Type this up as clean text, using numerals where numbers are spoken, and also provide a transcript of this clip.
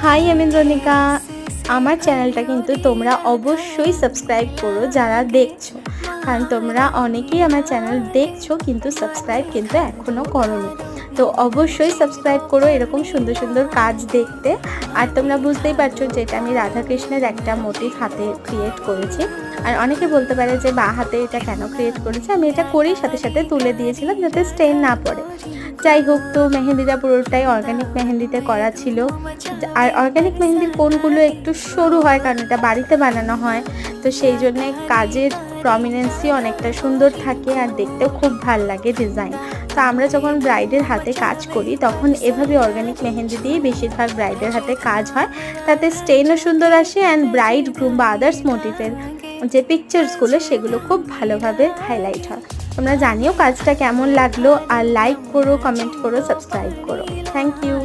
High, আমি রনিকা। আমার চ্যানেলটা কিন্তু তোমরা অবশ্যই সাবস্ক্রাইব করো যারা দেখছো, কারণ তোমরা অনেকেই আমার চ্যানেল দেখছো কিন্তু সাবস্ক্রাইব কিন্তু এখনও করোনি। তো অবশ্যই সাবস্ক্রাইব করো এরকম সুন্দর সুন্দর কাজ দেখতে। আর তোমরা বুঝতেই পারছো যে এটা আমি রাধাকৃষ্ণের একটা মোটিভ হাতে ক্রিয়েট করেছি। আর অনেকে বলতে পারে যে বা হাতে এটা কেন ক্রিয়েট করেছে, আমি এটা করেই সাথে সাথে তুলে দিয়েছিলাম যাতে স্টেন না পড়ে। যাই হোক, তো মেহেন্দিটা পুরোটাই অর্গানিক মেহেন্দিতে করা ছিল। আর অর্গানিক মেহেন্দির কোণগুলো একটু সরু হয় কারণ এটা বাড়িতে বানানো হয়, তো সেই জন্যে কাজের প্রমিনেন্সি অনেকটা সুন্দর থাকে আর দেখতেও খুব ভাল লাগে ডিজাইন। তো আমরা যখন ব্রাইডের হাতে কাজ করি তখন এভাবে অর্গানিক মেহেন্দি দিয়ে বেশিরভাগ ব্রাইডের হাতে কাজ হয়, তাতে স্টেনও সুন্দর আসে অ্যান্ড ব্রাইড গ্রুম বা আদার্স মোটিভের যে পিকচার্সগুলো সেগুলো খুব ভালোভাবে হাইলাইট হয়। তোমরা জানিও কাজটা কেমন লাগলো, আর লাইক করো, কমেন্ট করো, সাবস্ক্রাইব করো। Thank you.